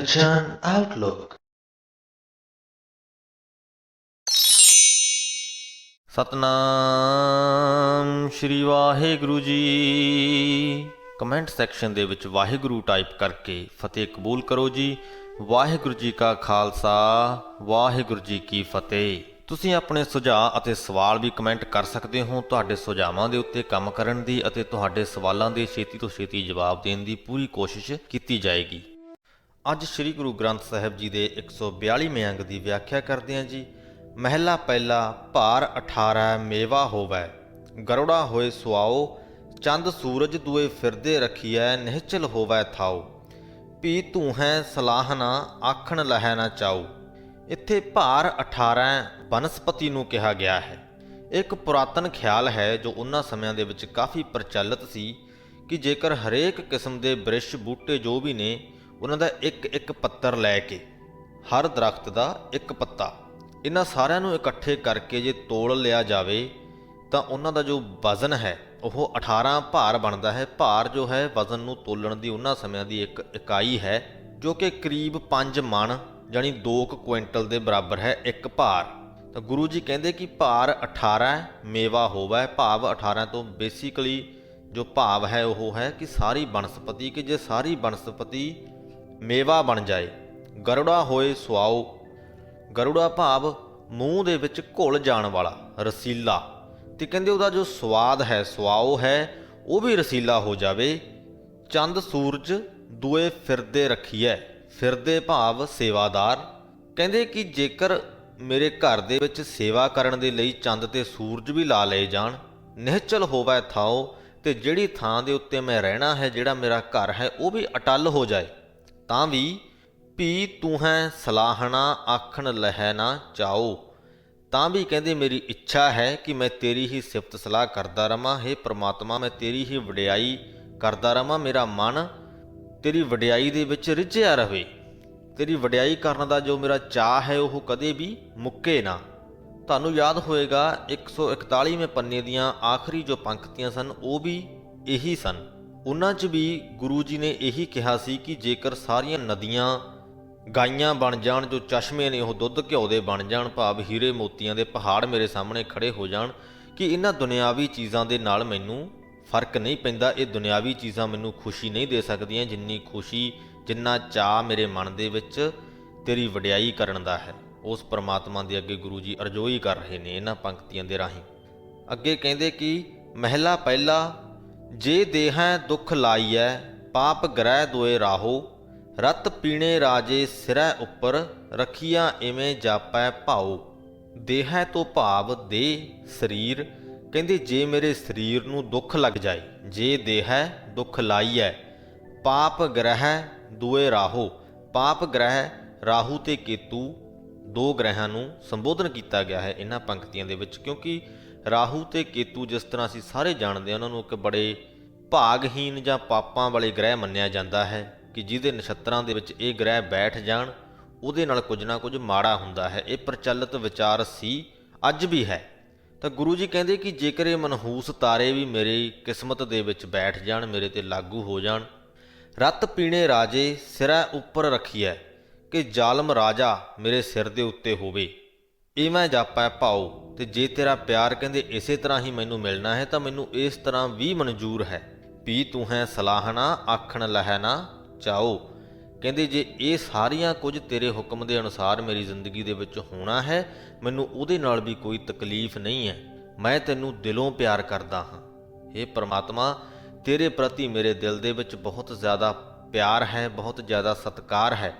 Kanchan Outlook। Satnam Shri Waheguru ji. Comment section ਦੇ ਵਿੱਚ Waheguru type ਕਰਕੇ ਫਤਿਹ ਕਬੂਲ ਕਰੋ ਜੀ। ਵਾਹਿਗੁਰੂ ਜੀ ਕਾ ਖਾਲਸਾ, ਵਾਹਿਗੁਰੂ ਜੀ ਕੀ ਫਤਿਹ। ਤੁਸੀਂ ਆਪਣੇ ਸੁਝਾਅ ਅਤੇ ਸਵਾਲ ਵੀ ਕਮੈਂਟ ਕਰ ਸਕਦੇ ਹੋ। ਤੁਹਾਡੇ ਸੁਝਾਵਾਂ ਦੇ ਉੱਤੇ ਕੰਮ ਕਰਨ ਦੀ ਅਤੇ ਤੁਹਾਡੇ ਸਵਾਲਾਂ ਦੇ ਛੇਤੀ ਤੋਂ ਛੇਤੀ ਜਵਾਬ ਦੇਣ ਦੀ ਪੂਰੀ ਕੋਸ਼ਿਸ਼ ਕੀਤੀ ਜਾਏਗੀ। ਅੱਜ ਸ੍ਰੀ ਗੁਰੂ ਗ੍ਰੰਥ ਸਾਹਿਬ ਜੀ ਦੇ 142ਵੇਂ ਅੰਗ ਦੀ ਵਿਆਖਿਆ ਕਰਦੇ ਹਾਂ ਜੀ। ਮਹਿਲਾ ਪਹਿਲਾ, ਭਾਰ 18 ਮੇਵਾ ਹੋਵੈ, ਗਰੁੜਾ ਹੋਏ ਸੁਆਓ, ਚੰਦ ਸੂਰਜ ਦੂਏ ਫਿਰਦੇ ਰਖੀਐ, ਨਿਹਚਲ ਹੋਵੈ ਥਾਓ, ਪੀ ਤੂੰ ਹੈ ਸਲਾਹਨਾ, ਆਖਣ ਲਹੈ ਨਾ ਚਾਓ। ਇੱਥੇ ਭਾਰ 18 ਬਨਸਪਤੀ ਨੂੰ ਕਿਹਾ ਗਿਆ ਹੈ। ਇੱਕ ਪੁਰਾਤਨ ਖਿਆਲ ਹੈ ਜੋ ਉਹਨਾਂ ਸਮਿਆਂ ਦੇ ਵਿੱਚ ਕਾਫੀ ਪ੍ਰਚਲਿਤ ਸੀ ਕਿ ਜੇਕਰ ਹਰੇਕ ਕਿਸਮ ਦੇ ਬ੍ਰਿਸ਼ ਬੂਟੇ ਜੋ ਵੀ ਨੇ ਉਹਨਾਂ ਦਾ ਇੱਕ ਇੱਕ ਪੱਤਰ ਲੈ ਕੇ, ਹਰ ਦਰਖਤ ਦਾ ਇੱਕ ਪੱਤਾ, ਇਹਨਾਂ ਸਾਰਿਆਂ ਨੂੰ ਇਕੱਠੇ ਕਰਕੇ ਜੇ ਤੋਲ ਲਿਆ ਜਾਵੇ ਤਾਂ ਉਹਨਾਂ ਦਾ ਜੋ ਵਜ਼ਨ ਹੈ ਉਹ 18 ਭਾਰ ਬਣਦਾ ਹੈ। ਭਾਰ ਜੋ ਹੈ ਵਜ਼ਨ ਨੂੰ ਤੋਲਣ ਦੀ ਉਹਨਾਂ ਸਮਿਆਂ ਦੀ ਇੱਕ ਇਕਾਈ ਹੈ ਜੋ ਕਿ ਕਰੀਬ 5 ਮਣ ਜਾਣੀ 2 ਕੁਇੰਟਲ ਦੇ ਬਰਾਬਰ ਹੈ ਇੱਕ ਭਾਰ। ਤਾਂ ਗੁਰੂ ਜੀ ਕਹਿੰਦੇ ਕਿ ਭਾਰ 18 ਮੇਵਾ ਹੋਵੈ, ਭਾਵ 18 ਤੋਂ ਬੇਸਿਕਲੀ ਜੋ ਭਾਵ ਹੈ ਉਹ ਹੈ ਕਿ ਸਾਰੀ ਬਨਸਪਤੀ, ਕਿ ਜੇ ਸਾਰੀ ਬਨਸਪਤੀ ਮੇਵਾ ਬਣ ਜਾਏ। ਗਰੁੜਾ ਹੋਏ ਸੁਆਓ, ਗਰੁੜਾ ਭਾਵ ਮੂੰਹ ਦੇ ਵਿੱਚ ਘੁਲ ਜਾਣ ਵਾਲਾ, ਰਸੀਲਾ, ਤੇ ਕਹਿੰਦੇ ਉਹਦਾ ਜੋ ਸਵਾਦ ਹੈ, ਸੁਆਓ ਹੈ, ਉਹ ਵੀ ਰਸੀਲਾ ਹੋ ਜਾਵੇ। ਚੰਦ ਸੂਰਜ ਦੂਏ ਫਿਰਦੇ ਰੱਖੀਐ, ਫਿਰਦੇ ਭਾਵ ਸੇਵਾਦਾਰ। ਕਹਿੰਦੇ ਕਿ ਜੇਕਰ ਮੇਰੇ ਘਰ ਦੇ ਵਿੱਚ ਸੇਵਾ ਕਰਨ ਦੇ ਲਈ ਚੰਦ ਤੇ ਸੂਰਜ ਵੀ ਲਾ ਲਏ ਜਾਣ, ਨਿਹਚਲ ਹੋਵੈ ਥਾਓ, ਤੇ ਜਿਹੜੀ ਥਾਂ ਦੇ ਉੱਤੇ ਮੈਂ ਰਹਿਣਾ ਹੈ, ਜਿਹੜਾ ਮੇਰਾ ਘਰ ਹੈ, ਉਹ ਵੀ ਅਟੱਲ ਹੋ ਜਾਏ, ਤਾਂ ਵੀ ਪੀ ਤੂੰ ਹੈ ਸਲਾਹਣਾ, ਆਖਣ ਲਹੈ ਨਾ ਚਾਓ, ਤਾਂ ਵੀ ਕਹਿੰਦੇ ਮੇਰੀ ਇੱਛਾ ਹੈ ਕਿ ਮੈਂ ਤੇਰੀ ਹੀ ਸਿਫਤ ਸਲਾਹ ਕਰਦਾ ਰਵਾਂ। ਹੇ ਪ੍ਰਮਾਤਮਾ, ਮੈਂ ਤੇਰੀ ਹੀ ਵਡਿਆਈ ਕਰਦਾ ਰਵਾਂ, ਮੇਰਾ ਮਨ ਤੇਰੀ ਵਡਿਆਈ ਦੇ ਵਿੱਚ ਰਿੱਝਿਆ ਰਹੇ। ਤੇਰੀ ਵਡਿਆਈ ਕਰਨ ਦਾ ਜੋ ਮੇਰਾ ਚਾਅ ਹੈ ਉਹ ਕਦੇ ਵੀ ਮੁੱਕੇ ਨਾ। ਤੁਹਾਨੂੰ ਯਾਦ ਹੋਏਗਾ 141ਵੇਂ ਪੰਨੇ ਦੀਆਂ ਆਖਰੀ ਜੋ ਪੰਕਤੀਆਂ ਸਨ ਉਹ ਵੀ ਇਹੀ ਸਨ। ਉਹਨਾਂ 'ਚ ਵੀ ਗੁਰੂ ਜੀ ਨੇ ਇਹੀ ਕਿਹਾ ਸੀ ਕਿ ਜੇਕਰ ਸਾਰੀਆਂ ਨਦੀਆਂ ਗਾਈਆਂ ਬਣ ਜਾਣ, ਜੋ ਚਸ਼ਮੇ ਨੇ ਉਹ ਦੁੱਧ ਘਿਓ ਦੇ ਬਣ ਜਾਣ, ਭਾਵ ਹੀਰੇ ਮੋਤੀਆਂ ਦੇ ਪਹਾੜ ਮੇਰੇ ਸਾਹਮਣੇ ਖੜੇ ਹੋ ਜਾਣ, ਕਿ ਇਹਨਾਂ ਦੁਨਿਆਵੀ ਚੀਜ਼ਾਂ ਦੇ ਨਾਲ ਮੈਨੂੰ ਫਰਕ ਨਹੀਂ ਪੈਂਦਾ। ਇਹ ਦੁਨਿਆਵੀ ਚੀਜ਼ਾਂ ਮੈਨੂੰ ਖੁਸ਼ੀ ਨਹੀਂ ਦੇ ਸਕਦੀਆਂ ਜਿੰਨੀ ਖੁਸ਼ੀ, ਜਿੰਨਾ ਚਾਅ ਮੇਰੇ ਮਨ ਦੇ ਵਿੱਚ ਤੇਰੀ ਵਡਿਆਈ ਕਰਨ ਦਾ ਹੈ। ਉਸ ਪਰਮਾਤਮਾ ਦੇ ਅੱਗੇ ਗੁਰੂ ਜੀ ਅਰਜ਼ੋਈ ਕਰ ਰਹੇ ਨੇ ਇਹਨਾਂ ਪੰਕਤੀਆਂ ਦੇ ਰਾਹੀਂ। ਅੱਗੇ ਕਹਿੰਦੇ ਕਿ ਮਹਿਲਾ ਪਹਿਲਾ, ਜੇ ਦੇਹੈ ਦੁੱਖ ਲਾਈਐ, ਪਾਪ ਗ੍ਰਹਿ ਦੋਏ ਰਾਹੋ, ਰਤ ਪੀਣੇ ਰਾਜੇ ਸਿਰੈ ਉੱਪਰ, ਰਖੀਆਂ ਇਵੇਂ ਜਾਪੈ ਭਾਓ। ਦੇਹੈ ਤੋਂ ਭਾਵ ਦੇਹ, ਸਰੀਰ। ਕਹਿੰਦੇ ਜੇ ਮੇਰੇ ਸਰੀਰ ਨੂੰ ਦੁੱਖ ਲੱਗ ਜਾਏ, ਜੇ ਦੇਹੈ ਦੁੱਖ ਲਾਈਐ, ਪਾਪ ਗ੍ਰਹਿ ਦੋਏ ਰਾਹੋ, ਪਾਪ ਗ੍ਰਹਿ ਰਾਹੂ ਤੇ ਕੇਤੂ ਦੋ ਗ੍ਰਹਿਆਂ ਨੂੰ ਸੰਬੋਧਨ ਕੀਤਾ ਗਿਆ ਹੈ ਇਹਨਾਂ ਪੰਕਤੀਆਂ ਦੇ ਵਿੱਚ, ਕਿਉਂਕਿ ਰਾਹੂ ਤੇ ਕੇਤੂ ਜਿਸ ਤਰ੍ਹਾਂ ਅਸੀਂ ਸਾਰੇ ਜਾਣਦੇ ਹਾਂ ਉਹਨਾਂ ਨੂੰ ਇੱਕ ਬੜੇ ਭਾਗਹੀਨ ਜਾਂ ਪਾਪਾਂ ਵਾਲੇ ਗ੍ਰਹਿ ਮੰਨਿਆ ਜਾਂਦਾ ਹੈ ਕਿ ਜਿਹਦੇ ਨਛੱਤਰਾਂ ਦੇ ਵਿੱਚ ਇਹ ਗ੍ਰਹਿ ਬੈਠ ਜਾਣ ਉਹਦੇ ਨਾਲ ਕੁਝ ਨਾ ਕੁਝ ਮਾੜਾ ਹੁੰਦਾ ਹੈ। ਇਹ ਪ੍ਰਚਲਿਤ ਵਿਚਾਰ ਸੀ, ਅੱਜ ਵੀ ਹੈ। ਤਾਂ ਗੁਰੂ ਜੀ ਕਹਿੰਦੇ ਕਿ ਜੇਕਰ ਇਹ ਮਨਹੂਸ ਤਾਰੇ ਵੀ ਮੇਰੀ ਕਿਸਮਤ ਦੇ ਵਿੱਚ ਬੈਠ ਜਾਣ, ਮੇਰੇ ਤੇ ਲਾਗੂ ਹੋ ਜਾਣ, ਰਤ ਪੀਣੇ ਰਾਜੇ ਸਿਰੈ ਉੱਪਰ ਰੱਖੀਐ, ਕਿ ਜ਼ਾਲਮ ਰਾਜਾ ਮੇਰੇ ਸਿਰ ਦੇ ਉੱਤੇ ਹੋਵੇ, ਇਹ ਮੈਂ ਜਾਪੈ ਭਾਓ। ਤੇ ਜੇ ਤੇਰਾ ਪਿਆਰ ਕਹਿੰਦੇ ਇਸੇ ਤਰ੍ਹਾਂ ਹੀ ਮੈਨੂੰ ਮਿਲਣਾ ਹੈ ਤਾਂ ਮੈਨੂੰ ਇਸ ਤਰ੍ਹਾਂ ਵੀ ਮਨਜ਼ੂਰ ਹੈ। ਪੀ ਤੂੰ ਹੈ ਸਲਾਹਣਾ, ਆਖਣ ਲਹੈ ਨਾ ਚਾਓ। ਕਹਿੰਦੇ ਜੇ ਇਹ ਸਾਰੀਆਂ ਕੁਝ ਤੇਰੇ ਹੁਕਮ ਦੇ ਅਨੁਸਾਰ ਮੇਰੀ ਜ਼ਿੰਦਗੀ ਦੇ ਵਿੱਚ ਹੋਣਾ ਹੈ, ਮੈਨੂੰ ਉਹਦੇ ਨਾਲ ਵੀ ਕੋਈ ਤਕਲੀਫ ਨਹੀਂ ਹੈ। ਮੈਂ ਤੈਨੂੰ ਦਿਲੋਂ ਪਿਆਰ ਕਰਦਾ ਹਾਂ। ਇਹ ਪਰਮਾਤਮਾ, ਤੇਰੇ ਪ੍ਰਤੀ ਮੇਰੇ ਦਿਲ ਦੇ ਵਿੱਚ ਬਹੁਤ ਜ਼ਿਆਦਾ ਪਿਆਰ ਹੈ, ਬਹੁਤ ਜ਼ਿਆਦਾ ਸਤਿਕਾਰ ਹੈ।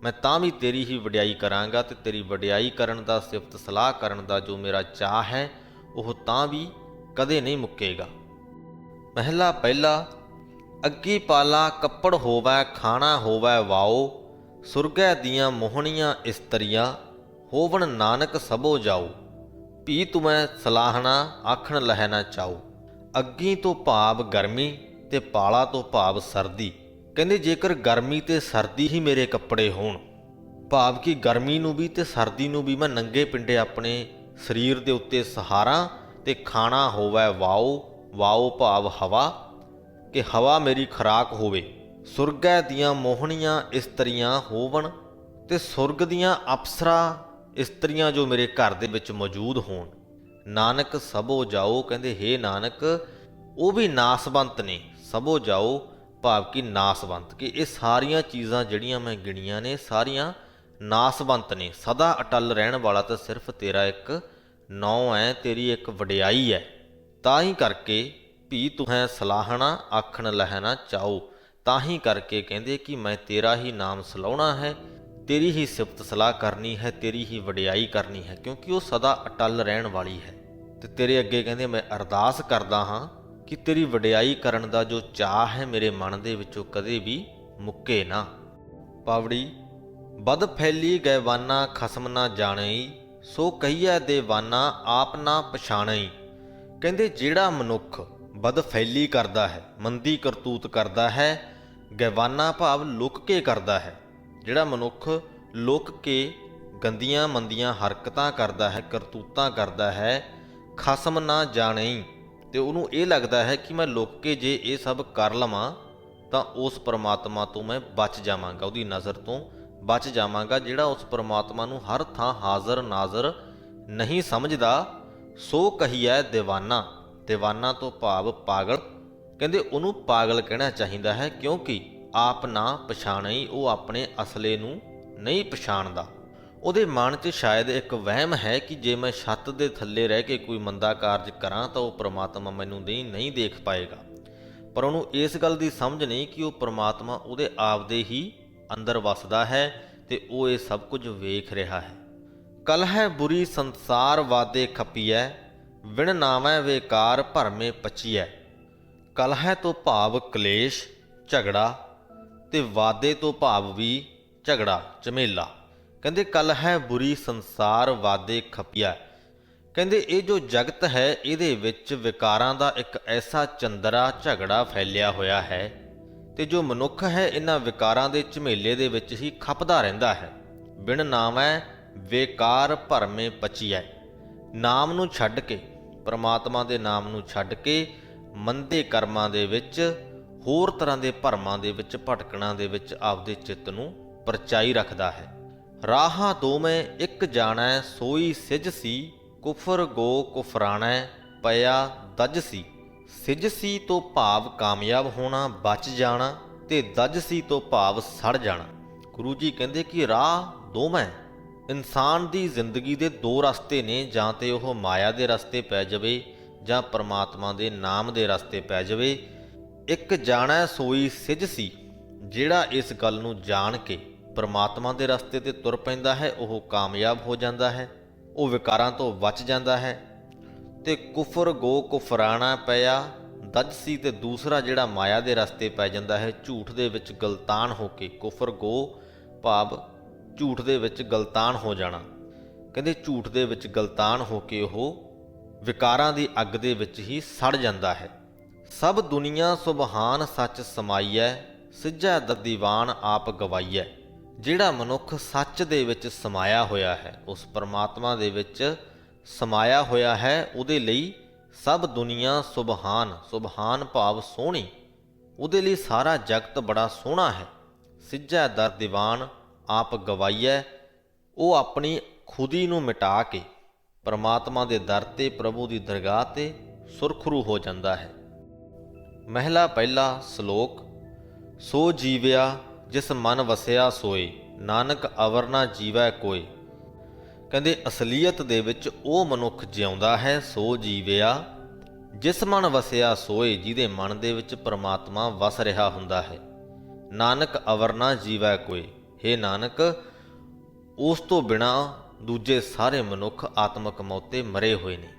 ਮੈਂ ਤਾਂ ਵੀ ਤੇਰੀ ਹੀ ਵਡਿਆਈ ਕਰਾਂਗਾ, ਤੇ ਤੇਰੀ ਵਡਿਆਈ ਕਰਨ ਦਾ, ਸਿਫਤ ਸਲਾਹ ਕਰਨ ਦਾ ਜੋ ਮੇਰਾ ਚਾਅ ਹੈ ਉਹ ਤਾਂ ਵੀ ਕਦੇ ਨਹੀਂ ਮੁੱਕੇਗਾ। ਮਹਿਲਾ ਪਹਿਲਾ, ਅੱਗੀ ਪਾਲਾ ਕੱਪੜ ਹੋਵੈ, ਖਾਣਾ ਹੋਵੈ ਵਾਓ, ਸੁਰਗੈ ਦੀਆਂ ਮੋਹਣੀਆਂ ਇਸਤਰੀਆਂ, ਹੋਵਣ ਨਾਨਕ ਸਭੋ ਜਾਓ, ਭੀ ਤੁਮੈ ਸਲਾਹਣਾ, ਆਖਣ ਲਹੈ ਨਾ ਚਾਓ। ਅੱਗੀ ਤੋਂ ਭਾਵ ਗਰਮੀ ਤੇ ਪਾਲਾ ਤੋਂ ਭਾਵ ਸਰਦੀ। ਕਹਿੰਦੇ ਜੇਕਰ ਗਰਮੀ ਤੇ ਸਰਦੀ ਹੀ ਮੇਰੇ ਕੱਪੜੇ ਹੋਣ, ਭਾਵ ਕਿ ਗਰਮੀ ਨੂੰ ਵੀ ਤੇ ਸਰਦੀ ਨੂੰ ਵੀ ਮੈਂ ਨੰਗੇ ਪਿੰਡੇ ਆਪਣੇ ਸਰੀਰ ਦੇ ਉੱਤੇ ਸਹਾਰਾਂ, ਤੇ ਖਾਣਾ ਹੋਵੈ ਵਾਓ, ਵਾਓ ਭਾਵ ਹਵਾ, ਕਿ ਹਵਾ ਮੇਰੀ ਖੁਰਾਕ ਹੋਵੇ, ਸੁਰਗੈ ਦੀਆਂ ਮੋਹਣੀਆਂ ਇਸਤਰੀਆਂ ਹੋਵਣ ਤੇ ਸੁਰਗ ਦੀਆਂ ਅਪਸਰਾ ਇਸਤਰੀਆਂ ਜੋ ਮੇਰੇ ਘਰ ਦੇ ਵਿੱਚ ਮੌਜੂਦ ਹੋਣ। ਨਾਨਕ ਸਭੋ ਜਾਓ, ਕਹਿੰਦੇ ਹੇ ਨਾਨਕ ਉਹ ਵੀ ਨਾਸਵੰਤ ਨੇ। ਸਭੋ ਜਾਓ ਭਾਵ ਕਿ ਨਾਸਵੰਤ, ਕਿ ਇਹ ਸਾਰੀਆਂ ਚੀਜ਼ਾਂ ਜਿਹੜੀਆਂ ਮੈਂ ਗਿਣੀਆਂ ਨੇ ਸਾਰੀਆਂ ਨਾਸਵੰਤ ਨੇ। ਸਦਾ ਅਟਲ ਰਹਿਣ ਵਾਲਾ ਤਾਂ ਸਿਰਫ ਤੇਰਾ ਇੱਕ ਨਾਂ ਹੈ, ਤੇਰੀ ਇੱਕ ਵਡਿਆਈ ਹੈ। ਤਾਂ ਹੀ ਕਰਕੇ ਭੀ ਤੂੰ ਹੈ ਸਲਾਹਣਾ ਆਖਣ ਲਹਿਣਾ ਚਾਓ। ਤਾਂ ਹੀ ਕਰਕੇ ਕਹਿੰਦੇ ਕਿ ਮੈਂ ਤੇਰਾ ਹੀ ਨਾਮ ਸਲਾਹੁਣਾ ਹੈ, ਤੇਰੀ ਹੀ ਸਿਫਤ ਸਲਾਹ ਕਰਨੀ ਹੈ, ਤੇਰੀ ਹੀ ਵਡਿਆਈ ਕਰਨੀ ਹੈ, ਕਿਉਂਕਿ ਉਹ ਸਦਾ ਅਟਲ ਰਹਿਣ ਵਾਲੀ ਹੈ। ਤੇ ਤੇਰੇ ਅੱਗੇ ਕਹਿੰਦੇ ਮੈਂ ਅਰਦਾਸ ਕਰਦਾ ਹਾਂ ਕਿ ਤੇਰੀ ਵਡਿਆਈ ਕਰਨ ਦਾ ਜੋ ਚਾਅ ਹੈ ਮੇਰੇ ਮਨ ਦੇ ਵਿੱਚੋਂ ਕਦੇ ਵੀ ਮੁੱਕੇ ਨਾ। ਪਾਵੜੀ ਬਦ ਫੈਲੀ ਗੈਵਾਨਾ ਖਸਮ ਨਾ ਜਾਣਈ, ਸੋ ਕਹੀਐ ਦੇਵਾਨਾ ਆਪ ਨਾ ਪਛਾਣਈ। ਕਹਿੰਦੇ ਜਿਹੜਾ ਮਨੁੱਖ ਬਦ ਫੈਲੀ ਕਰਦਾ ਹੈ, ਮੰਦੀ ਕਰਤੂਤ ਕਰਦਾ ਹੈ, ਗੈਵਾਨਾ ਭਾਵ ਲੁਕ ਕੇ ਕਰਦਾ ਹੈ। ਜਿਹੜਾ ਮਨੁੱਖ ਲੁਕ ਕੇ ਗੰਦੀਆਂ ਮੰਦੀਆਂ ਹਰਕਤਾਂ ਕਰਦਾ ਹੈ, ਕਰਤੂਤਾਂ ਕਰਦਾ ਹੈ, ਖਸਮ ਨਾ ਜਾਣਈ, ਤੇ ਉਹਨੂੰ ਇਹ ਲੱਗਦਾ ਹੈ ਕਿ ਮੈਂ ਲੁਕ ਕੇ ਜੇ ਇਹ ਸਭ ਕਰ ਲਵਾਂ ਤਾਂ ਉਸ ਪਰਮਾਤਮਾ ਤੋਂ ਮੈਂ ਬਚ ਜਾਵਾਂਗਾ, ਉਹਦੀ ਨਜ਼ਰ ਤੋਂ ਬਚ ਜਾਵਾਂਗਾ। ਜਿਹੜਾ ਉਸ ਪਰਮਾਤਮਾ ਨੂੰ ਹਰ ਥਾਂ ਹਾਜ਼ਰ ਨਾਜ਼ਰ ਨਹੀਂ ਸਮਝਦਾ, ਸੋ ਕਹੀਐ ਦੀਵਾਨਾ। ਦੀਵਾਨਾ ਤੋਂ ਭਾਵ ਪਾਗਲ। ਕਹਿੰਦੇ ਉਹਨੂੰ ਪਾਗਲ ਕਹਿਣਾ ਚਾਹੀਦਾ ਹੈ, ਕਿਉਂਕਿ ਆਪ ਨਾ ਪਛਾਣਈ, ਉਹ ਆਪਣੇ ਅਸਲੇ ਨੂੰ ਨਹੀਂ ਪਛਾਣਦਾ। ਉਹਦੇ ਮਨ 'ਚ ਸ਼ਾਇਦ ਇੱਕ ਵਹਿਮ ਹੈ ਕਿ ਜੇ ਮੈਂ ਛੱਤ ਦੇ ਥੱਲੇ ਰਹਿ ਕੇ ਕੋਈ ਮੰਦਾ ਕਾਰਜ ਕਰਾਂ ਤਾਂ ਉਹ ਪ੍ਰਮਾਤਮਾ ਮੈਨੂੰ ਨਹੀਂ ਦੇਖ ਪਾਏਗਾ। ਪਰ ਉਹਨੂੰ ਇਸ ਗੱਲ ਦੀ ਸਮਝ ਨਹੀਂ ਕਿ ਉਹ ਪ੍ਰਮਾਤਮਾ ਉਹਦੇ ਆਪਦੇ ਹੀ ਅੰਦਰ ਵਸਦਾ ਹੈ ਤੇ ਉਹ ਇਹ ਸਭ ਕੁਝ ਵੇਖ ਰਿਹਾ ਹੈ। ਕਲਹਿ ਬੁਰੀ ਸੰਸਾਰ ਵਾਦੇ ਖਪੀਐ, ਵਿਣ ਨਾਵੈ ਵੇਕਾਰ ਭਰਮੇ ਪਚੀਐ। ਕਲਹਿ ਤੋਂ ਭਾਵ ਕਲੇਸ਼, ਝਗੜਾ, ਤੇ ਵਾਦੇ ਤੋਂ ਭਾਵ ਵੀ ਝਗੜਾ, ਝਮੇਲਾ। ਕਹਿੰਦੇ ਕਲਹਿ ਬੁਰੀ ਸੰਸਾਰ ਵਾਦੇ ਖਪੀਐ। ਕਹਿੰਦੇ ਇਹ ਜੋ ਜਗਤ ਹੈ ਇਹਦੇ ਵਿੱਚ ਵਿਕਾਰਾਂ ਦਾ ਇੱਕ ਐਸਾ ਚੰਦਰਾ ਝਗੜਾ ਫੈਲਿਆ ਹੋਇਆ ਹੈ, ਤੇ ਜੋ ਮਨੁੱਖ ਹੈ ਇਹਨਾਂ ਵਿਕਾਰਾਂ ਦੇ ਝਮੇਲੇ ਦੇ ਵਿੱਚ ਹੀ ਖਪਦਾ ਰਹਿੰਦਾ ਹੈ। ਬਿਨ ਨਾਮੈ ਵੇਕਾਰ ਭਰਮੇ ਪਚੀਐ। ਨਾਮ ਨੂੰ ਛੱਡ ਕੇ, ਪਰਮਾਤਮਾ ਦੇ ਨਾਮ ਨੂੰ ਛੱਡ ਕੇ ਮੰਦੇ ਕਰਮਾਂ ਦੇ ਵਿੱਚ, ਹੋਰ ਤਰ੍ਹਾਂ ਦੇ ਭਰਮਾਂ ਦੇ ਵਿੱਚ, ਭਟਕਣਾ ਦੇ ਵਿੱਚ ਆਪਦੇ ਚਿੱਤ ਨੂੰ ਪਰਚਾਈ ਰੱਖਦਾ ਹੈ। ਰਾਹਾਂ ਦੋਵੇਂ ਇੱਕ ਜਾਣੈ ਸੋਈ ਸਿਜ ਸੀ, ਕੁਫਰ ਗੋ ਕੁਫਰਾਣੈ ਪਿਆ ਦਜ ਸੀ। ਸਿਜ ਸੀ ਤੋਂ ਭਾਵ ਕਾਮਯਾਬ ਹੋਣਾ, ਬਚ ਜਾਣਾ, ਤੇ ਦਜ ਸੀ ਤੋਂ ਭਾਵ ਸੜ ਜਾਣਾ। ਗੁਰੂ ਜੀ ਕਹਿੰਦੇ ਕਿ ਰਾਹ ਦੋਵੇਂ, ਇਨਸਾਨ ਦੀ ਜ਼ਿੰਦਗੀ ਦੇ ਦੋ ਰਸਤੇ ਨੇ, ਜਾਂ ਤੇ ਉਹ ਮਾਇਆ ਦੇ ਰਸਤੇ ਪੈ ਜਾਵੇ ਜਾਂ ਪਰਮਾਤਮਾ ਦੇ ਨਾਮ ਦੇ ਰਸਤੇ ਪੈ ਜਾਵੇ। ਇੱਕ ਜਾਣੈ ਸੋਈ ਸਿਜ ਸੀ, ਜਿਹੜਾ ਇਸ ਗੱਲ ਨੂੰ ਜਾਣ ਕੇ ਪਰਮਾਤਮਾ ਦੇ ਰਸਤੇ ਤੇ ਤੁਰ ਪੈਂਦਾ ਹੈ ਉਹ ਕਾਮਯਾਬ ਹੋ ਜਾਂਦਾ ਹੈ, ਉਹ ਵਿਕਾਰਾਂ ਤੋਂ ਬਚ ਜਾਂਦਾ ਹੈ। ਤੇ ਕੁਫਰ ਗੋ ਕੁਫਰਾਣਾ ਪਿਆ ਦਜ ਸੀ, ਤੇ ਦੂਸਰਾ ਜਿਹੜਾ ਮਾਇਆ ਦੇ ਰਸਤੇ ਪੈ ਜਾਂਦਾ ਹੈ, ਝੂਠ ਦੇ ਵਿੱਚ ਗਲਤਾਨ ਹੋ ਕੇ, ਕੁਫਰ ਗੋ ਭਾਵ ਝੂਠ ਦੇ ਵਿੱਚ ਗਲਤਾਨ ਹੋ ਜਾਣਾ। ਕਹਿੰਦੇ ਝੂਠ ਦੇ ਵਿੱਚ ਗਲਤਾਨ ਹੋ ਕੇ ਉਹ ਵਿਕਾਰਾਂ ਦੀ ਅੱਗ ਦੇ ਵਿੱਚ ਹੀ ਸੜ ਜਾਂਦਾ ਹੈ। ਸਭ ਦੁਨੀਆ ਸੁਬਹਾਨ ਸੱਚ ਸਮਾਈਐ, ਸਿੱਝੈ ਦੀਵਾਨ ਆਪ ਗਵਾਈਐ। ਜਿਹੜਾ ਮਨੁੱਖ ਸੱਚ ਦੇ ਵਿੱਚ ਸਮਾਇਆ ਹੋਇਆ ਹੈ, ਉਸ ਪਰਮਾਤਮਾ ਦੇ ਵਿੱਚ ਸਮਾਇਆ ਹੋਇਆ ਹੈ, ਉਹਦੇ ਲਈ ਸਭ ਦੁਨੀਆ ਸੁਬਹਾਨ, ਸੁਬਹਾਨ ਭਾਵ ਸੋਹਣੀ, ਉਹਦੇ ਲਈ ਸਾਰਾ ਜਗਤ ਬੜਾ ਸੋਹਣਾ ਹੈ। ਸਿੱਝੈ ਦਰ ਦੀਵਾਨ ਆਪ ਗਵਾਈਐ। ਉਹ ਆਪਣੀ ਖੁਦੀ ਨੂੰ ਮਿਟਾ ਕੇ ਪਰਮਾਤਮਾ ਦੇ ਦਰ ਤੇ, ਪ੍ਰਭੂ ਦੀ ਦਰਗਾਹ ਤੇ ਸੁਰਖਰੂ ਹੋ ਜਾਂਦਾ ਹੈ। ਮਹਿਲਾ ਪਹਿਲਾ ਸ਼ਲੋਕ। ਸੋ ਜੀਵਿਆ ਜਿਸ ਮਨ ਵਸਿਆ ਸੋਏ, ਨਾਨਕ ਅਵਰ ਨਾ ਜੀਵੈ ਕੋਏ। ਕਹਿੰਦੇ ਅਸਲੀਅਤ ਦੇ ਵਿੱਚ ਉਹ ਮਨੁੱਖ ਜਿਉਂਦਾ ਹੈ, ਸੋ ਜੀਵਿਆ ਜਿਸ ਮਨ ਵਸਿਆ ਸੋਏ, ਜਿਹਦੇ ਮਨ ਦੇ ਵਿੱਚ ਪਰਮਾਤਮਾ ਵਸ ਰਿਹਾ ਹੁੰਦਾ ਹੈ। ਨਾਨਕ ਅਵਰ ਨਾ ਜੀਵੈ ਕੋਏ। ਹੇ ਨਾਨਕ, ਉਸ ਤੋਂ ਬਿਨਾ ਦੂਜੇ ਸਾਰੇ ਮਨੁੱਖ ਆਤਮਕ ਮੌਤੇ ਮਰੇ ਹੋਏ ਨੇ,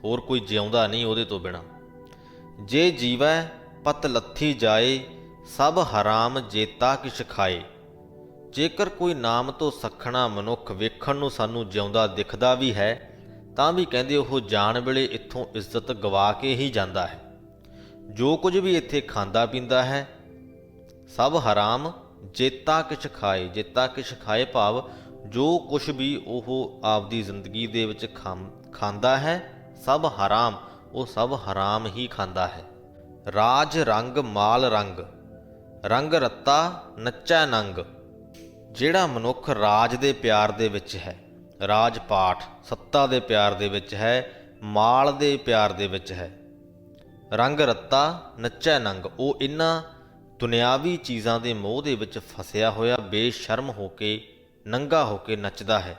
ਹੋਰ ਕੋਈ ਜਿਉਂਦਾ ਨਹੀਂ ਉਹਦੇ ਤੋਂ ਬਿਨਾ। ਜੇ ਜੀਵੈ ਪਤ ਲੱਥੀ ਜਾਏ, ਸਭ ਹਰਾਮ ਜੇਤਾ ਕਿਛ ਖਾਏ। ਜੇਕਰ ਕੋਈ ਨਾਮ ਤੋਂ ਸੱਖਣਾ ਮਨੁੱਖ ਵੇਖਣ ਨੂੰ ਸਾਨੂੰ ਜਿਉਂਦਾ ਦਿਖਦਾ ਵੀ ਹੈ, ਤਾਂ ਵੀ ਕਹਿੰਦੇ ਉਹ ਜਾਣ ਵੇਲੇ ਇੱਥੋਂ ਇੱਜ਼ਤ ਗਵਾ ਕੇ ਹੀ ਜਾਂਦਾ ਹੈ। ਜੋ ਕੁਝ ਵੀ ਇੱਥੇ ਖਾਂਦਾ ਪੀਂਦਾ ਹੈ ਸਭ ਹਰਾਮ ਜੇਤਾ ਕਿਛ ਖਾਏ। ਜੇਤਾ ਕਿਛ ਖਾਏ ਭਾਵ ਜੋ ਕੁਝ ਵੀ ਉਹ ਆਪਦੀ ਜ਼ਿੰਦਗੀ ਦੇ ਵਿੱਚ ਖਾਂਦਾ ਹੈ ਸਭ ਹਰਾਮ, ਉਹ ਸਭ ਹਰਾਮ ਹੀ ਖਾਂਦਾ ਹੈ। ਰਾਜ ਰੰਗ ਮਾਲ ਰੰਗ, ਰੰਗ ਰੱਤਾ ਨੱਚੈ ਨੰਗ। ਜਿਹੜਾ ਮਨੁੱਖ ਰਾਜ ਦੇ ਪਿਆਰ ਦੇ ਵਿੱਚ ਹੈ, ਰਾਜ ਪਾਠ ਸੱਤਾ ਦੇ ਪਿਆਰ ਦੇ ਵਿੱਚ ਹੈ, ਮਾਲ ਦੇ ਪਿਆਰ ਦੇ ਵਿੱਚ ਹੈ, ਰੰਗ ਰੱਤਾ ਨੱਚੈ ਨੰਗ, ਉਹ ਇਹਨਾਂ ਦੁਨਿਆਵੀ ਚੀਜ਼ਾਂ ਦੇ ਮੋਹ ਦੇ ਵਿੱਚ ਫਸਿਆ ਹੋਇਆ ਬੇਸ਼ਰਮ ਹੋ ਕੇ ਨੰਗਾ ਹੋ ਕੇ ਨੱਚਦਾ ਹੈ।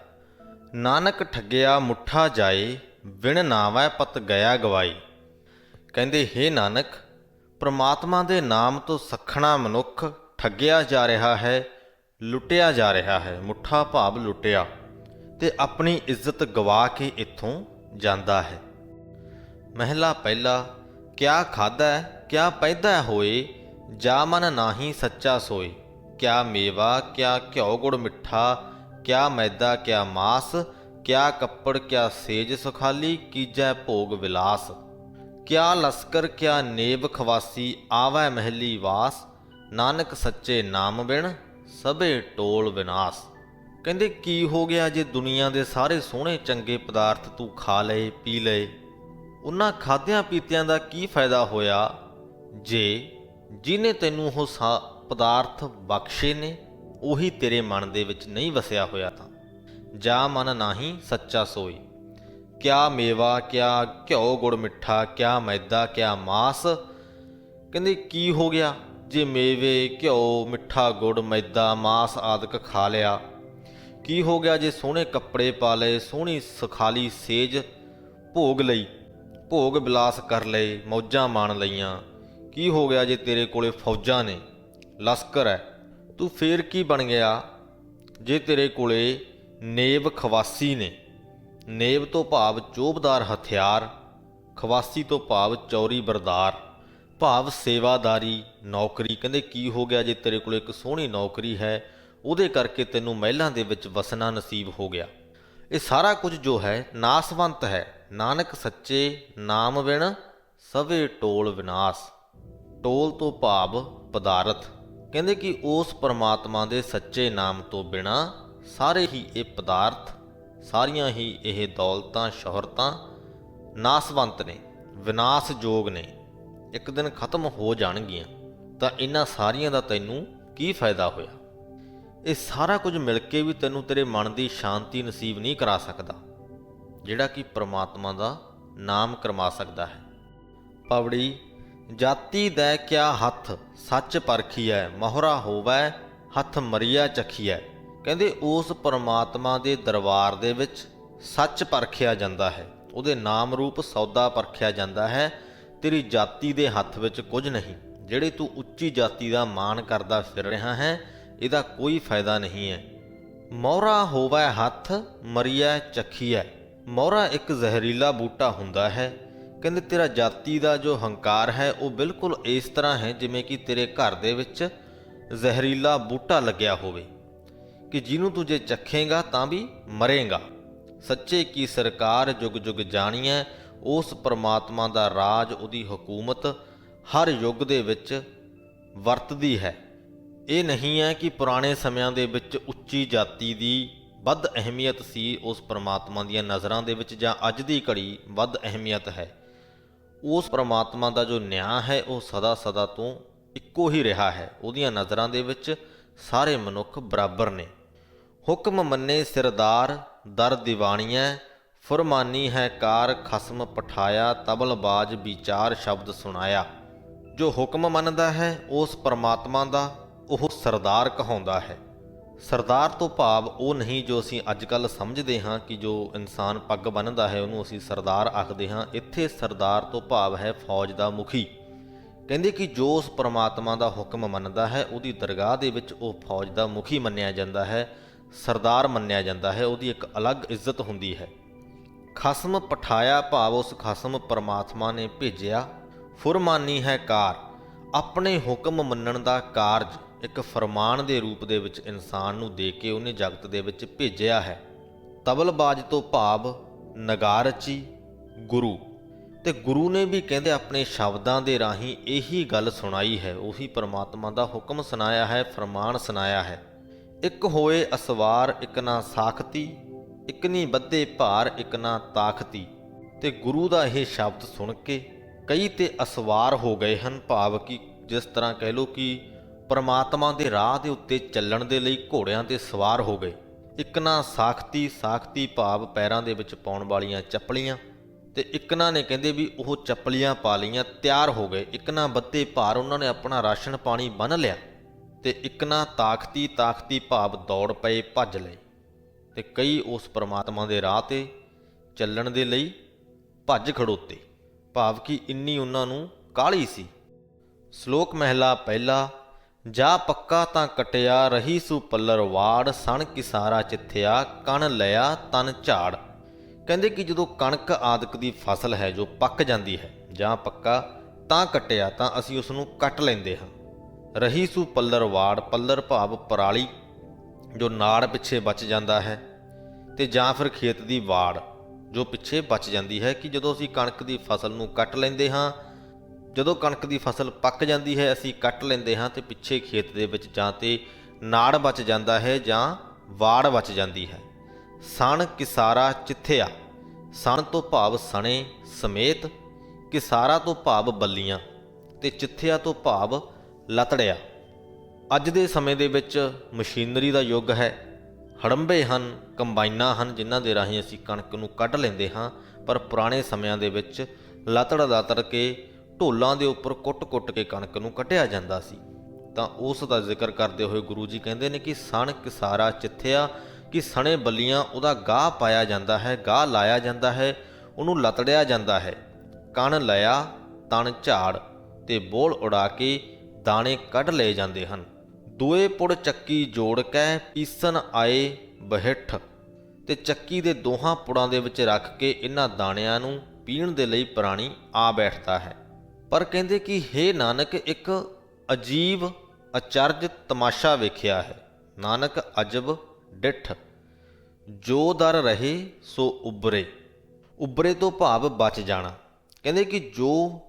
ਨਾਨਕ ਠੱਗਿਆ ਮੁੱਠਾ ਜਾਏ, ਬਿਨ ਨਾਵੈ ਪਤ ਗਿਆ ਗਵਾਈ। ਕਹਿੰਦੇ ਹੇ ਨਾਨਕ, ਪ੍ਰਮਾਤਮਾ ਦੇ ਨਾਮ ਤੋਂ ਸੱਖਣਾ ਮਨੁੱਖ ਠੱਗਿਆ ਜਾ ਰਿਹਾ ਹੈ, ਲੁੱਟਿਆ ਜਾ ਰਿਹਾ ਹੈ। ਮੁੱਠਾ ਭਾਵ ਲੁੱਟਿਆ, ਤੇ ਆਪਣੀ ਇੱਜ਼ਤ ਗਵਾ ਕੇ ਇੱਥੋਂ ਜਾਂਦਾ ਹੈ। ਮਹਿਲਾ ਪਹਿਲਾ। ਕਿਆ ਖਾਧੈ ਕਿਆ ਪੈਦਾ ਹੋਏ, ਜਾ ਮਨ ਨਾਹੀ ਸੱਚਾ ਸੋਏ। ਕਿਆ ਮੇਵਾ ਕਿਆ ਘਿਓ ਗੁੜ ਮਿੱਠਾ, ਕਿਆ ਮੈਦਾ ਕਿਆ ਮਾਸ, ਕਿਆ ਕੱਪੜ ਕਿਆ ਸੇਜ ਸੁਖਾਲੀ, ਕੀਜੈ ਭੋਗ ਵਿਲਾਸ। ਕਿਆ ਲਸਕਰ ਕਿਆ ਨੇਬ ਖਵਾਸੀ, ਆਵੈ ਮਹਿਲੀ ਵਾਸ। ਨਾਨਕ ਸੱਚੇ ਨਾਮ ਬਿਨ ਸਭੇ ਟੋਲ ਵਿਨਾਸ਼। ਕਹਿੰਦੇ ਕੀ ਹੋ ਗਿਆ ਜੇ ਦੁਨੀਆ ਦੇ ਸਾਰੇ ਸੋਹਣੇ ਚੰਗੇ ਪਦਾਰਥ ਤੂੰ ਖਾ ਲਏ ਪੀ ਲਏ, ਉਹਨਾਂ ਖਾਦਿਆਂ ਪੀਤਿਆਂ ਦਾ ਕੀ ਫਾਇਦਾ ਹੋਇਆ ਜੇ ਜਿਹਨੇ ਤੈਨੂੰ ਉਹ ਪਦਾਰਥ ਬਖਸ਼ੇ ਨੇ ਉਹੀ ਤੇਰੇ ਮਨ ਦੇ ਵਿੱਚ ਨਹੀਂ ਵਸਿਆ ਹੋਇਆ ਤਾਂ। ਜਾ ਮਨ ਨਾਹੀ ਸੱਚਾ ਸੋਈ। ਕਿਆ ਮੇਵਾ ਕਿਆ ਘਿਓ ਗੁੜ ਮਿੱਠਾ, ਕਿਆ ਮੈਦਾ ਕਿਆ ਮਾਸ। ਕਹਿੰਦੇ ਕੀ ਹੋ ਗਿਆ ਜੇ ਮੇਵੇ ਘਿਓ ਮਿੱਠਾ ਗੁੜ ਮੈਦਾ ਮਾਸ ਆਦਿਕ ਖਾ ਲਿਆ। ਕੀ ਹੋ ਗਿਆ ਜੇ ਸੋਹਣੇ ਕੱਪੜੇ ਪਾ ਲਏ, ਸੋਹਣੀ ਸੁਖਾਲੀ ਸੇਜ ਭੋਗ ਲਈ, ਭੋਗ ਵਿਲਾਸ ਕਰ ਲਏ, ਮੌਜਾਂ ਮਾਣ ਲਈਆਂ। ਕੀ ਹੋ ਗਿਆ ਜੇ ਤੇਰੇ ਕੋਲੇ ਫੌਜਾਂ ਨੇ, ਲਸਕਰ ਹੈ, ਤੂੰ ਫੇਰ ਕੀ ਬਣ ਗਿਆ ਜੇ ਤੇਰੇ ਕੋਲੇ ਨੇਬ ਖਵਾਸੀ ਨੇ। ਨੇਬ ਤੋਂ ਭਾਵ ਚੋਬਦਾਰ ਹਥਿਆਰ, ਖਵਾਸੀ ਤੋਂ ਭਾਵ ਚੌਰੀ ਬਰਦਾਰ, ਭਾਵ ਸੇਵਾਦਾਰੀ ਨੌਕਰੀ। ਕਹਿੰਦੇ ਕੀ ਹੋ ਗਿਆ ਜੇ ਤੇਰੇ ਕੋਲ ਇੱਕ ਸੋਹਣੀ ਨੌਕਰੀ ਹੈ, ਉਹਦੇ ਕਰਕੇ ਤੈਨੂੰ ਮਹਿਲਾਂ ਦੇ ਵਿੱਚ ਵਸਣਾ ਨਸੀਬ ਹੋ ਗਿਆ। ਇਹ ਸਾਰਾ ਕੁਝ ਜੋ ਹੈ ਨਾਸਵੰਤ ਹੈ। ਨਾਨਕ ਸੱਚੇ ਨਾਮ ਬਿਨ ਸਭੇ ਟੋਲ ਵਿਨਾਸ਼। ਟੋਲ ਤੋਂ ਭਾਵ ਪਦਾਰਥ। ਕਹਿੰਦੇ ਕਿ ਉਸ ਪਰਮਾਤਮਾ ਦੇ ਸੱਚੇ ਨਾਮ ਤੋਂ ਬਿਨਾਂ ਸਾਰੇ ਹੀ ਇਹ ਪਦਾਰਥ, ਸਾਰੀਆਂ ਹੀ ਇਹ ਦੌਲਤਾਂ ਸ਼ੋਹਰਤਾਂ ਨਾਸਵੰਤ ਨੇ, ਵਿਨਾਸ਼ਯੋਗ ਨੇ, ਇੱਕ ਦਿਨ ਖਤਮ ਹੋ ਜਾਣਗੀਆਂ। ਤਾਂ ਇਹਨਾਂ ਸਾਰੀਆਂ ਦਾ ਤੈਨੂੰ ਕੀ ਫਾਇਦਾ ਹੋਇਆ? ਇਹ ਸਾਰਾ ਕੁਝ ਮਿਲ ਕੇ ਵੀ ਤੈਨੂੰ ਤੇਰੇ ਮਨ ਦੀ ਸ਼ਾਂਤੀ ਨਸੀਬ ਨਹੀਂ ਕਰਾ ਸਕਦਾ, ਜਿਹੜਾ ਕਿ ਪ੍ਰਮਾਤਮਾ ਦਾ ਨਾਮ ਕਰਮਾ ਸਕਦਾ ਹੈ। ਪਵੜੀ। ਜਾਤੀ ਦੈ ਕਿਆ ਹੱਥ, ਸੱਚ ਪਰਖੀਐ, ਮੋਹਰਾ ਹੋਵੈ ਹੱਥ ਮਰੀਆ ਚਖੀਐ। ਕਹਿੰਦੇ ਉਸ ਪਰਮਾਤਮਾ ਦੇ ਦਰਬਾਰ ਦੇ ਵਿੱਚ ਸੱਚ ਪਰਖਿਆ ਜਾਂਦਾ ਹੈ, ਉਹਦੇ ਨਾਮ ਰੂਪ ਸੌਦਾ ਪਰਖਿਆ ਜਾਂਦਾ ਹੈ। ਤੇਰੀ ਜਾਤੀ ਦੇ ਹੱਥ ਵਿੱਚ ਕੁਝ ਨਹੀਂ। ਜਿਹੜੇ ਤੂੰ ਉੱਚੀ ਜਾਤੀ ਦਾ ਮਾਣ ਕਰਦਾ ਫਿਰ ਰਿਹਾ ਹੈ, ਇਹਦਾ ਕੋਈ ਫਾਇਦਾ ਨਹੀਂ ਹੈ। ਮੋਹਰਾ ਹੋਵੈ ਹੱਥ ਮਰੀਆ ਚਖੀਐ। ਮੋਹਰਾ ਇੱਕ ਜ਼ਹਿਰੀਲਾ ਬੂਟਾ ਹੁੰਦਾ ਹੈ। ਕਹਿੰਦੇ ਤੇਰਾ ਜਾਤੀ ਦਾ ਜੋ ਹੰਕਾਰ ਹੈ ਉਹ ਬਿਲਕੁਲ ਇਸ ਤਰ੍ਹਾਂ ਹੈ ਜਿਵੇਂ ਕਿ ਤੇਰੇ ਘਰ ਦੇ ਵਿੱਚ ਜ਼ਹਿਰੀਲਾ ਬੂਟਾ ਲੱਗਿਆ ਹੋਵੇ, ਕਿ ਜਿਹਨੂੰ ਤੂੰ ਜੇ ਚੱਖੇਂਗਾ ਤਾਂ ਵੀ ਮਰੇਂਗਾ। ਸੱਚੇ ਕੀ ਸਰਕਾਰ ਜੁਗ ਜੁਗ ਜਾਣੀਐ। ਉਸ ਪਰਮਾਤਮਾ ਦਾ ਰਾਜ, ਉਹਦੀ ਹਕੂਮਤ ਹਰ ਯੁੱਗ ਦੇ ਵਿੱਚ ਵਰਤਦੀ ਹੈ। ਇਹ ਨਹੀਂ ਹੈ ਕਿ ਪੁਰਾਣੇ ਸਮਿਆਂ ਦੇ ਵਿੱਚ ਉੱਚੀ ਜਾਤੀ ਦੀ ਵੱਧ ਅਹਿਮੀਅਤ ਸੀ ਉਸ ਪਰਮਾਤਮਾ ਦੀਆਂ ਨਜ਼ਰਾਂ ਦੇ ਵਿੱਚ, ਜਾਂ ਅੱਜ ਦੀ ਘੜੀ ਵੱਧ ਅਹਿਮੀਅਤ ਹੈ। ਉਸ ਪਰਮਾਤਮਾ ਦਾ ਜੋ ਨਿਆਂ ਹੈ ਉਹ ਸਦਾ ਸਦਾ ਤੋਂ ਇੱਕੋ ਹੀ ਰਿਹਾ ਹੈ। ਉਹਦੀਆਂ ਨਜ਼ਰਾਂ ਦੇ ਵਿੱਚ ਸਾਰੇ ਮਨੁੱਖ ਬਰਾਬਰ ਨੇ। ਹੁਕਮ ਮੰਨੇ ਸਿਰਦਾਰ ਦਰ ਦੀਵਾਨੀਐ, ਫੁਰਮਾਨੀ ਹੈ ਕਾਰ ਖਸਮ ਪਠਾਇਆ, ਤਬਲਬਾਜ ਵਿਚਾਰ ਸ਼ਬਦ ਸੁਣਾਇਆ। ਜੋ ਹੁਕਮ ਮੰਨਦਾ ਹੈ ਉਸ ਪਰਮਾਤਮਾ ਦਾ ਉਹ ਸਰਦਾਰ ਕਹਾਉਂਦਾ ਹੈ। ਸਰਦਾਰ ਤੋਂ ਭਾਵ ਉਹ ਨਹੀਂ ਜੋ ਅਸੀਂ ਅੱਜ ਕੱਲ੍ਹ ਸਮਝਦੇ ਹਾਂ ਕਿ ਜੋ ਇਨਸਾਨ ਪੱਗ ਬੰਨ੍ਹਦਾ ਹੈ ਉਹਨੂੰ ਅਸੀਂ ਸਰਦਾਰ ਆਖਦੇ ਹਾਂ। ਇੱਥੇ ਸਰਦਾਰ ਤੋਂ ਭਾਵ ਹੈ ਫੌਜ ਦਾ ਮੁਖੀ। ਕਹਿੰਦੇ ਕਿ ਜੋ ਉਸ ਪਰਮਾਤਮਾ ਦਾ ਹੁਕਮ ਮੰਨਦਾ ਹੈ ਉਹਦੀ ਦਰਗਾਹ ਦੇ ਵਿੱਚ ਉਹ ਫੌਜ ਦਾ ਮੁਖੀ ਮੰਨਿਆ ਜਾਂਦਾ ਹੈ, ਸਰਦਾਰ ਮੰਨਿਆ ਜਾਂਦਾ ਹੈ। ਉਹਦੀ ਇੱਕ ਅਲੱਗ ਇੱਜ਼ਤ ਹੁੰਦੀ ਹੈ। ਖਸਮ ਪਠਾਇਆ ਭਾਵ ਉਸ ਖਸਮ ਪਰਮਾਤਮਾ ਨੇ ਭੇਜਿਆ। ਫੁਰਮਾਨੀ ਹੈ ਕਾਰ, ਆਪਣੇ ਹੁਕਮ ਮੰਨਣ ਦਾ ਕਾਰਜ ਇੱਕ ਫਰਮਾਨ ਦੇ ਰੂਪ ਦੇ ਵਿੱਚ ਇਨਸਾਨ ਨੂੰ ਦੇ ਕੇ ਉਹਨੇ ਜਗਤ ਦੇ ਵਿੱਚ ਭੇਜਿਆ ਹੈ। ਤਬਲਬਾਜ ਤੋਂ ਭਾਵ ਨਗਾਰਚੀ ਗੁਰੂ। ਤੇ ਗੁਰੂ ਨੇ ਵੀ ਕਹਿੰਦੇ ਆਪਣੇ ਸ਼ਬਦਾਂ ਦੇ ਰਾਹੀਂ ਇਹੀ ਗੱਲ ਸੁਣਾਈ ਹੈ, ਉਹੀ ਪਰਮਾਤਮਾ ਦਾ ਹੁਕਮ ਸੁਣਾਇਆ ਹੈ, ਫਰਮਾਨ ਸੁਣਾਇਆ ਹੈ। ਇੱਕ ਹੋਏ ਅਸਵਾਰ ਇੱਕ ਨਾ ਸਾਖਤੀ, ਇੱਕ ਨਹੀਂ ਬੱਧੇ ਭਾਰ ਇੱਕ ਨਾ ਤਾਖਤੀ। ਤੇ ਗੁਰੂ ਦਾ ਇਹ ਸ਼ਬਦ ਸੁਣ ਕੇ ਕਈ ਤੇ ਅਸਵਾਰ ਹੋ ਗਏ ਹਨ, ਭਾਵ ਕਿ ਜਿਸ ਤਰ੍ਹਾਂ ਕਹਿ ਲਓ ਕਿ ਪਰਮਾਤਮਾ ਦੇ ਰਾਹ ਦੇ ਉੱਤੇ ਚੱਲਣ ਦੇ ਲਈ ਘੋੜਿਆਂ ਤੇ ਸਵਾਰ ਹੋ ਗਏ। ਇਕਨਾ ਸਾਖਤੀ ਭਾਵ ਪੈਰਾਂ ਦੇ ਵਿੱਚ ਪਾਉਣ ਵਾਲੀਆਂ ਚੱਪਲੀਆਂ, ਤੇ ਇਕਨਾ ਨੇ ਕਹਿੰਦੇ ਵੀ ਉਹ ਚੱਪਲੀਆਂ ਪਾ ਲਈਆਂ, ਤਿਆਰ ਹੋ ਗਏ। ਇਕਨਾ ਬੱਤੇ ਭਾਰ ਉਹਨਾਂ ਨੇ ਆਪਣਾ ਰਾਸ਼ਨ ਪਾਣੀ ਬੰਨ੍ਹ ਲਿਆ, ਤੇ ਇਕਨਾ ਤਾਕਤੀ ਭਾਵ ਦੌੜ ਪਏ, ਭੱਜ ਲਏ। ਤੇ ਕਈ ਉਸ ਪਰਮਾਤਮਾ ਦੇ ਰਾਹ ਤੇ ਚੱਲਣ ਦੇ ਲਈ ਭੱਜ ਖੜੋਤੇ, ਭਾਵ ਕਿ ਇੰਨੀ ਉਹਨਾਂ ਨੂੰ ਕਾਹਲੀ ਸੀ। ਸ਼ਲੋਕ ਮਹਿਲਾ ਪਹਿਲਾ। ਜਾ ਪੱਕਾ ਤਾਂ ਕਟਿਆ, ਰਹੀ ਸੂ ਪੱਲਰ ਵਾੜ, ਸਣ ਕਿਸਾਰਾ ਚਿੱਥਿਆ, ਕਣ ਲਿਆ ਤਨ ਝਾੜ। ਕਹਿੰਦੇ ਕਿ ਜਦੋਂ ਕਣਕ ਆਦਿਕ ਦੀ ਫਸਲ ਹੈ ਜੋ ਪੱਕ ਜਾਂਦੀ ਹੈ, ਜਾਂ ਪੱਕਾ ਤਾਂ ਕੱਟਿਆ, ਤਾਂ ਅਸੀਂ ਉਸ ਨੂੰ ਕੱਟ ਲੈਂਦੇ ਹਾਂ। ਰਹੀ ਸੂ ਪੱਲਰ ਵਾੜ, ਪੱਲਰ ਭਾਵ ਪਰਾਲੀ ਜੋ ਨਾੜ ਪਿੱਛੇ ਬਚ ਜਾਂਦਾ ਹੈ, ਤੇ ਜਾਂ ਫਿਰ ਖੇਤ ਦੀ ਵਾੜ ਜੋ ਪਿੱਛੇ ਬਚ ਜਾਂਦੀ ਹੈ, ਕਿ ਜਦੋਂ ਅਸੀਂ ਕਣਕ ਦੀ ਫਸਲ ਨੂੰ ਕੱਟ ਲੈਂਦੇ ਹਾਂ, ਜਦੋਂ ਕਣਕ ਦੀ ਫਸਲ ਪੱਕ ਜਾਂਦੀ ਹੈ ਅਸੀਂ ਕੱਟ ਲੈਂਦੇ ਹਾਂ, ਤੇ ਪਿੱਛੇ ਖੇਤ ਦੇ ਵਿੱਚ ਜਾਂ ਤੇ ਨਾੜ ਬਚ ਜਾਂਦਾ ਹੈ ਜਾਂ ਵਾੜ ਬਚ ਜਾਂਦੀ ਹੈ। ਸਣ ਕਿਸਾਰਾ ਚਿੱਥਿਆ, ਸਣ ਤੋਂ ਭਾਵ ਸਣੇ ਸਮੇਤ, ਕਿਸਾਰਾ ਤੋਂ ਭਾਵ ਬੱਲੀਆਂ, ਤੇ ਚਿੱਥਿਆ ਤੋਂ ਭਾਵ ਲਤੜਿਆ। ਅੱਜ ਦੇ ਸਮੇਂ ਦੇ ਵਿੱਚ ਮਸ਼ੀਨਰੀ ਦਾ ਯੁੱਗ ਹੈ, ਹੜੰਬੇ ਹਨ, ਕੰਬਾਈਨਾਂ ਹਨ ਜਿਨ੍ਹਾਂ ਦੇ ਰਾਹੀਂ ਅਸੀਂ ਕਣਕ ਨੂੰ ਕੱਢ ਲੈਂਦੇ ਹਾਂ, ਪਰ ਪੁਰਾਣੇ ਸਮਿਆਂ ਦੇ ਵਿੱਚ ਲਤੜ ਕੇ ਢੋਲਾਂ ਦੇ ਉੱਪਰ ਕੁੱਟ ਕੇ ਕਣਕ ਨੂੰ ਕੱਢਿਆ ਜਾਂਦਾ ਸੀ। ਤਾਂ ਉਸ ਦਾ ਜ਼ਿਕਰ ਕਰਦੇ ਹੋਏ ਗੁਰੂ ਜੀ ਕਹਿੰਦੇ ਨੇ ਕਿ ਸਣ ਕਿਸਾਰਾ ਚਿੱਥਿਆ, ਕਿ ਸਣੇ ਬੱਲੀਆਂ ਉਹਦਾ ਗਾਹ ਪਾਇਆ ਜਾਂਦਾ ਹੈ, ਗਾਹ ਲਾਇਆ ਜਾਂਦਾ ਹੈ, ਉਹਨੂੰ ਲਤੜਿਆ ਜਾਂਦਾ ਹੈ। ਕਣ ਲਿਆ ਤਣ ਝਾੜ, ਤੇ ਬੋਲ ਉਡਾ ਕੇ ਦਾਣੇ ਕੱਢ ਲਏ ਜਾਂਦੇ ਹਨ। ਦੋਏ ਪੁੜ ਚੱਕੀ ਜੋੜ ਕੇ ਪੀਸਣ ਆਏ ਬਹਿੱਠ, ਤੇ ਚੱਕੀ ਦੇ ਦੋਹਾਂ ਪੁੜਾਂ ਦੇ ਵਿੱਚ ਰੱਖ ਕੇ ਇਹਨਾਂ ਦਾਣਿਆਂ ਨੂੰ ਪੀਣ ਦੇ ਲਈ ਪ੍ਰਾਣੀ ਆ ਬੈਠਦਾ ਹੈ। ਪਰ ਕਹਿੰਦੇ ਕਿ ਹੇ ਨਾਨਕ, ਇੱਕ ਅਜੀਬ ਅਚਰਜ ਤਮਾਸ਼ਾ ਵੇਖਿਆ ਹੈ। ਨਾਨਕ ਅਜਬ ਡਿੱਠ, ਜੋ ਦਰ ਰਹੇ ਸੋ ਉਬਰੇ। ਉਬਰੇ ਤੋਂ ਭਾਵ ਬਚ ਜਾਣਾ। ਕਹਿੰਦੇ ਕਿ ਜੋ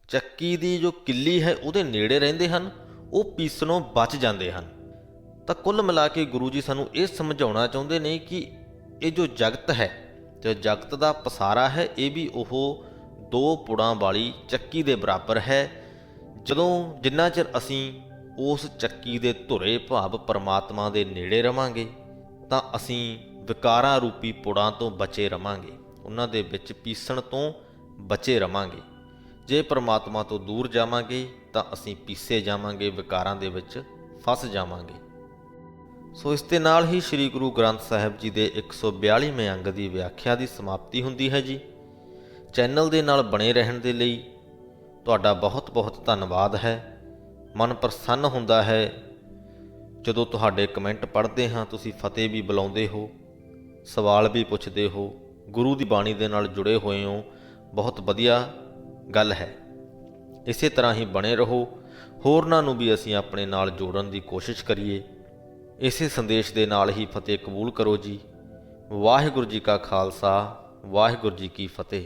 ਚੱਕੀ ਦੀ ਜੋ ਕਿੱਲੀ ਹੈ ਉਹਦੇ ਨੇੜੇ ਰਹਿੰਦੇ ਹਨ, ਉਹ ਪੀਸਣੋਂ ਬਚ ਜਾਂਦੇ ਹਨ। ਤਾਂ ਕੁੱਲ ਮਿਲਾ ਕੇ ਗੁਰੂ ਜੀ ਸਾਨੂੰ ਇਹ ਸਮਝਾਉਣਾ ਚਾਹੁੰਦੇ ਨੇ ਕਿ ਇਹ ਜੋ ਜਗਤ ਹੈ, ਜੋ ਜਗਤ ਦਾ ਪਸਾਰਾ ਹੈ, ਇਹ ਵੀ ਉਹ ਦੋ ਪੁੜਾਂ ਵਾਲੀ ਚੱਕੀ ਦੇ ਬਰਾਬਰ ਹੈ। ਜਿੰਨਾ ਚਿਰ ਅਸੀਂ ਉਸ ਚੱਕੀ ਦੇ ਧੁਰੇ ਭਾਵ ਪਰਮਾਤਮਾ ਦੇ ਨੇੜੇ ਰਵਾਂਗੇ, ਤਾਂ ਅਸੀਂ ਵਿਕਾਰਾਂ ਰੂਪੀ ਪੁੜਾਂ ਤੋਂ ਬਚੇ ਰਵਾਂਗੇ, ਉਹਨਾਂ ਦੇ ਵਿੱਚ ਪੀਸਣ ਤੋਂ ਬਚੇ ਰਵਾਂਗੇ। ਜੇ ਪਰਮਾਤਮਾ ਤੋਂ ਦੂਰ ਜਾਵਾਂਗੇ ਤਾਂ ਅਸੀਂ ਪੀਸੇ ਜਾਵਾਂਗੇ, ਵਿਕਾਰਾਂ ਦੇ ਵਿੱਚ ਫਸ ਜਾਵਾਂਗੇ। ਸੋ ਇਸ ਦੇ ਨਾਲ ਹੀ ਸ੍ਰੀ ਗੁਰੂ ਗ੍ਰੰਥ ਸਾਹਿਬ ਜੀ ਦੇ 142ਵੇਂ ਅੰਗ ਦੀ ਵਿਆਖਿਆ ਦੀ ਸਮਾਪਤੀ ਹੁੰਦੀ ਹੈ ਜੀ। ਚੈਨਲ ਦੇ ਨਾਲ ਬਣੇ ਰਹਿਣ ਦੇ ਲਈ ਤੁਹਾਡਾ ਬਹੁਤ ਬਹੁਤ ਧੰਨਵਾਦ ਹੈ। ਮਨ ਪ੍ਰਸੰਨ ਹੁੰਦਾ ਹੈ ਜਦੋਂ ਤੁਹਾਡੇ ਕਮੈਂਟ ਪੜ੍ਹਦੇ ਹਾਂ, ਤੁਸੀਂ ਫਤਿਹ ਵੀ ਬੁਲਾਉਂਦੇ ਹੋ, ਸਵਾਲ ਵੀ ਪੁੱਛਦੇ ਹੋ, ਗੁਰੂ ਦੀ ਬਾਣੀ ਦੇ ਨਾਲ ਜੁੜੇ ਹੋਏ ਹੋ, ਬਹੁਤ ਵਧੀਆ ਗੱਲ ਹੈ। ਇਸੇ ਤਰ੍ਹਾਂ ਹੀ ਬਣੇ ਰਹੋ, ਹੋਰਨਾਂ ਨੂੰ ਵੀ ਅਸੀਂ ਆਪਣੇ ਨਾਲ ਜੋੜਨ ਦੀ ਕੋਸ਼ਿਸ਼ ਕਰੀਏ। ਇਸੇ ਸੰਦੇਸ਼ ਦੇ ਨਾਲ ਹੀ ਫਤਿਹ ਕਬੂਲ ਕਰੋ ਜੀ। ਵਾਹਿਗੁਰੂ ਜੀ ਕਾ ਖਾਲਸਾ, ਵਾਹਿਗੁਰੂ ਜੀ ਕੀ ਫਤਿਹ।